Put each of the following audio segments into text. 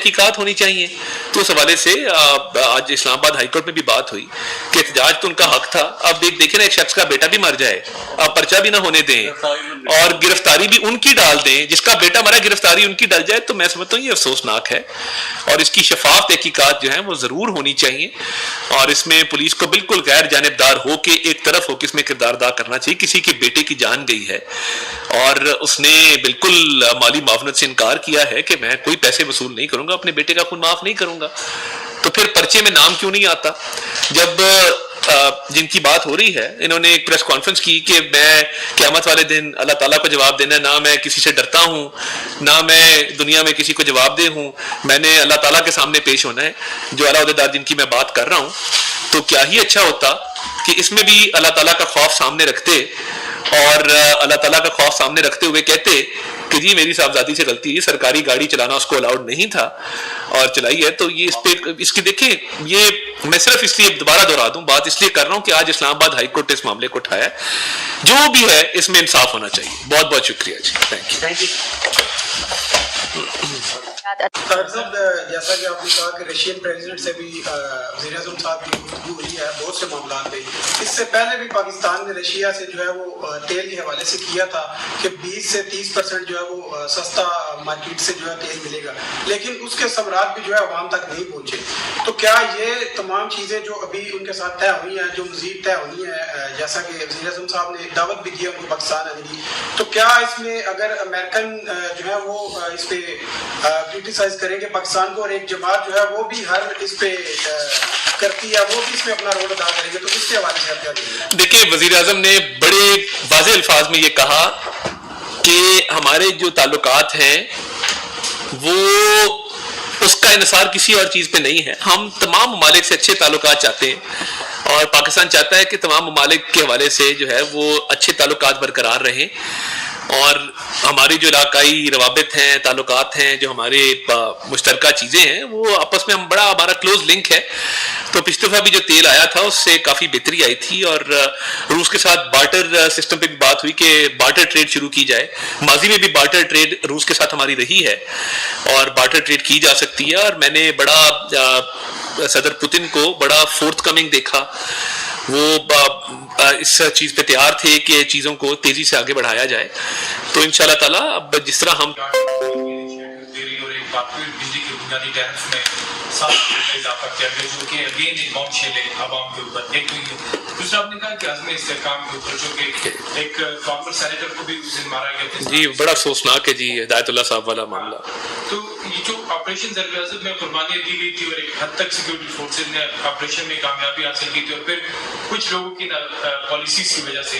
तहकीकात होनी चाहिए। तो उस हवाले से आज इस्लामाबाद हाईकोर्ट में भी बात हुई कि एहतजाज तो उनका हक था। अब देखिए ना, एक शख्स का बेटा भी मर जाए, आप पर्चा भी ना होने दें और गिरफ्तारी भी उनकी डाल दें, जिसका बेटा मरा गिरफ्तारी उनकी डल जाए, तो मैं समझता हूँ ये अफसोसनाक है। और इसकी शफाफ तहकीकात जो है वो ज़रूर होनी चाहिए और इसमें पुलिस को बिल्कुल गैर जानिबदार हो के एक तरफ हो के इसमें किरदार अदा करना चाहिए। किसी के बेटे की जान गई है और उसने बिल्कुल माली मावनत से इनकार किया है कि मैं कोई पैसे वसूल नहीं करूंगा, अपने बेटे का खून माफ नहीं करूंगा, तो फिर पर्चे में नाम क्यों नहीं आता? जब जिनकी बात हो रही है, इन्होंने एक प्रेस कॉन्फ्रेंस की कि मैं क़यामत वाले दिन अल्लाह ताला को जवाब देना है, ना मैं किसी से डरता हूँ, ना मैं दुनिया में किसी को जवाब दे हूँ, मैंने अल्लाह ताला के सामने पेश होना है, जो आला ओहदेदार जिनकी मैं बात कर रहा हूँ। तो क्या ही अच्छा होता कि इसमें भी अल्लाह ताला का खौफ सामने रखते और अल्लाह ताला का खौफ सामने रखते हुए कहते कि जी मेरी साहबजादी से गलती है, सरकारी गाड़ी चलाना उसको अलाउड नहीं था और चलाई है। तो ये इस पे इसकी देखें, ये मैं सिर्फ इसलिए दोबारा दोहरा दूं, बात इसलिए कर रहा हूं कि आज इस्लामाबाद हाई कोर्ट ने इस मामले को उठाया है। जो भी है इसमें इंसाफ होना चाहिए। बहुत बहुत शुक्रिया जी, थैंक यू। जैसा कि आपने कहा कि रशियन प्रेसिडेंट से भी वज़ीर-ए-आज़म साहब की गुफ्तगू हुई है बहुत से मामलों पे। इससे पहले भी पाकिस्तान ने रशिया से जो है वो तेल के हवाले से किया था कि 20 से 30% जो है वो सस्ता मार्केट से जो है तेल मिलेगा, लेकिन उसके समरात भी जो है आवाम तक नहीं पहुँचे। तो क्या ये तमाम चीज़ें जो अभी उनके साथ तय हुई हैं, जो मज़ीद तय हुई हैं, जैसा कि वज़ीर-ए-आज़म साहब ने दावत भी दी है उनको पाकिस्तान आने की, तो क्या इसमें अगर अमेरिकन जो है वो इस पर क्रिटिसाइज करेंगे पाकिस्तान को और एक जमात जो है वो भी हर इस पे करती है, वो भी इसमें अपना रोल अदा करेंगे, तो इसके हवाले से क्या देंगे? देखिए, वज़ीर आज़म ने बड़े वाज़ेह अल्फाज में ये कहा कि हमारे जो ताल्लुकात हैं वो उसका इन्हिसार किसी और चीज़ पे नहीं है। हम तमाम ममालिक से अच्छे ताल्लुकात चाहते हैं और पाकिस्तान चाहता है कि तमाम ममालिक के हवाले से जो है वो अच्छे ताल्लुकात बरकरार रहें और हमारी जो इलाकाई रवाबित हैं, ताल्लुकात हैं, जो हमारे मुश्तरका चीज़ें हैं, वो आपस में हम बड़ा हमारा क्लोज लिंक है। तो पिछली दफ़ा भी जो तेल आया था उससे काफ़ी बेहतरी आई थी और रूस के साथ बार्टर सिस्टम पे भी बात हुई कि बार्टर ट्रेड शुरू की जाए। माजी में भी बार्टर ट्रेड रूस के साथ हमारी रही है और बार्टर ट्रेड की जा सकती है और मैंने बड़ा सदर पुतिन को बड़ा फोर्थ कमिंग देखा। वो इस चीज़ पे तैयार थे कि चीज़ों को तेज़ी से आगे बढ़ाया जाए। तो इंशाल्लाह ताला अब जिस तरह हम इजाफा किया गया जो कि अगेन एक बॉम्बशेल है आवाम के ऊपर। एक दूसरा आपने कहा कि आज़म इस्तेहकाम के ऊपर जो कि एक फॉर्मर सेनेटर को भी उस दिन मारा गया था जी, बड़ा अफसोसनाक है जी हिदायतुल्लाह साहब वाला मामला। तो ये जो ऑपरेशन ज़र-ए-आज़म में कुर्बानियाँ दी गई थी और एक हद तक सिक्योरिटी फोर्सेज ने ऑपरेशन में कामयाबी हासिल की थी और फिर कुछ लोगों की पॉलिसीज की वजह से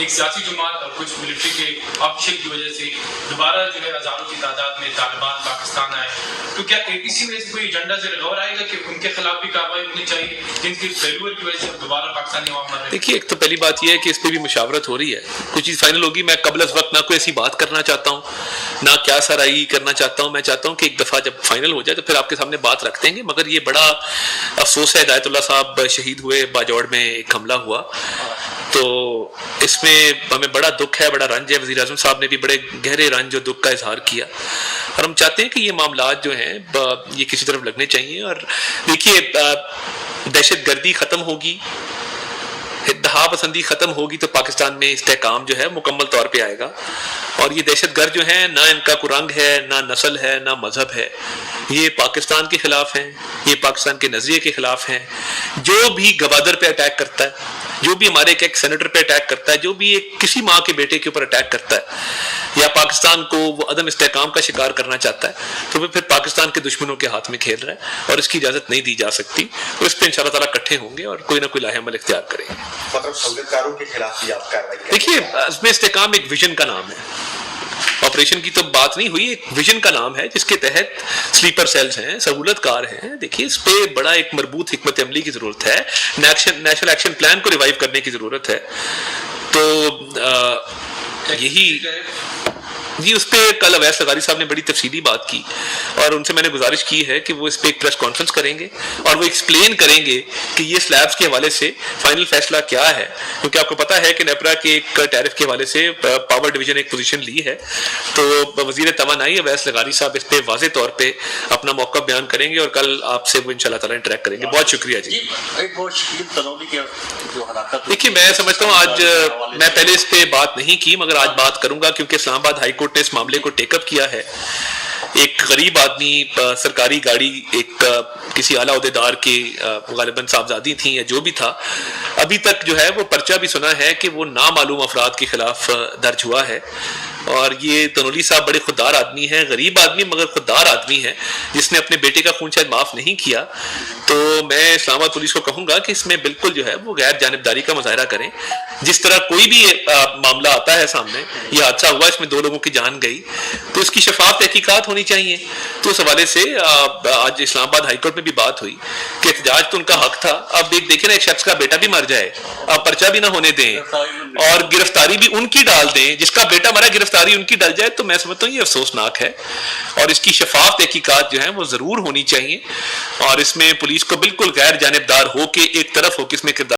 एक सियासी जमात और कुछ मिलिट्री के ऑप्शन की वजह से दोबारा जो है हज़ारों की तादाद में तालिबान पाकिस्तान आए। तो क्या एपीसी में कोई एजेंडा से गौर आएगा कि उनके खिलाफ भी कार्रवाई होनी चाहिए जिनकी फेल्यूर की वजह से दोबारा पाकिस्तानी अवाम मर रहे हैं? देखिए, एक तो पहली बात यह है कि इस पर भी मुशावरत हो रही है, कुछ चीज़ फाइनल होगी। मैं कबल अज़ वक्त ना कोई ऐसी बात करना चाहता हूँ, ना क्या सराई करना चाहता हूँ। मैं चाहता हूँ कि एक दफ़ा जब फाइनल हो जाए तो फिर आपके सामने बात रख देंगे। मगर ये बड़ा अफसोस है, हिदायतुल्लाह साहब शहीद हुए, बाजौड़ में एक हमला हुआ, तो इसमें हमें बड़ा दुख है, बड़ा रंज है। वज़ीर आज़म साहब ने भी बड़े गहरे रंज और दुख का इजहार किया और हम चाहते हैं कि ये मामलात जो हैं ये किसी तरफ लगने चाहिए। और देखिए, दहशत गर्दी ख़त्म होगी, इत्तेहाद पसंदी ख़त्म होगी तो पाकिस्तान में इस्तेहकाम जो है मुकम्मल तौर पे आएगा। और ये दहशतगर्द जो हैं, ना इनका कोई रंग है, ना नस्ल है, ना मज़हब है, ये पाकिस्तान के ख़िलाफ़ हैं, ये पाकिस्तान के नज़रिए के ख़िलाफ़ हैं। जो भी गवादर पे अटैक करता है, जो भी हमारे एक सेनेटर पे अटैक करता है, जो भी एक किसी माँ के बेटे के ऊपर अटैक करता है या पाकिस्तान को वो अदम इस्तेहकाम का शिकार करना चाहता है, तो वो फिर पाकिस्तान के दुश्मनों के हाथ में खेल रहा है और इसकी इजाज़त नहीं दी जा सकती। तो इस पर इंशाअल्लाह ताला इकट्ठे होंगे और कोई ना कोई लाहे अमल इख्तियार करेंगे। मतलब संगतकारों के खिलाफ भी आप कार्रवाई करेंगे? देखिए, अज़्म इस्तेहकाम एक विजन का नाम है, ऑपरेशन की तो बात नहीं हुई, एक विजन का नाम है जिसके तहत स्लीपर सेल्स हैं, सहूलत कार हैं। देखिए, इस पे बड़ा एक मरबूत हिकमत अमली की जरूरत है, नेशनल एक्शन प्लान को रिवाइव करने की जरूरत है। तो यही जी, उस पर कल अवैस लगारी साहब ने बड़ी तफसीली बात की और उनसे मैंने गुजारिश की है कि वो इस पर एक प्रेस कॉन्फ्रेंस करेंगे और वो एक्सप्लेन करेंगे कि ये स्लैब्स के हवाले से फाइनल फैसला क्या है, क्योंकि आपको पता है कि नेपरा के एक टैरिफ के हवाले से पावर डिवीजन एक पोजीशन ली है, तो वजीर तवानाई अवैस लगारी साहब इस पर वाज़ेह तौर पर अपना मौका बयान करेंगे और कल आपसे वो इंशाल्लाह ताला इंटरेक्ट करेंगे। बहुत शुक्रिया जी। देखिए, मैं समझता हूँ आज मैं पहले इस पे बात नहीं की मगर आज बात करूंगा, क्योंकि इस्लामाबाद हाई कोर्ट ने इस मामले को टेकअप किया है। एक गरीब आदमी सरकारी गाड़ी एक किसी आला ओहदेदार के गालिबन साहबजादी थी या जो भी था, अभी तक जो है वो पर्चा भी सुना है कि वो नामालूम अफराद के खिलाफ दर्ज हुआ है। और ये तनोली साहब बड़े खुददार आदमी हैं, गरीब आदमी मगर खुददार आदमी है, जिसने अपने बेटे का खून शायद माफ नहीं किया। तो मैं इस्लामाबाद पुलिस को कहूंगा कि इसमें बिल्कुल जो है वो गैर जानिबदारी का मुजाहरा करें। जिस तरह कोई भी मामला आता है सामने, ये हादसा हुआ, इसमें 2 लोगों की जान गई, तो इसकी शफाफ तहकीकात होनी चाहिए। तो उस हवाले से आज इस्लामाबाद हाईकोर्ट में भी बात हुई कि एहतजाज तो उनका हक था। अब देखें ना, एक शख्स का बेटा भी मर जाए, अब पर्चा भी ना होने दें और गिरफ्तारी भी उनकी डाल दें, जिसका बेटा मरा गिरफ्तारी उनकी डल जाए, तो मैं समझता हूँ ये अफसोसनाक है और इसकी शफाफ तहकीकात जो है वो जरूर होनी चाहिए। और इसमें पुलिस को बिल्कुल गैर जानिबदार हो के एक तरफ हो कि इसमें किरदार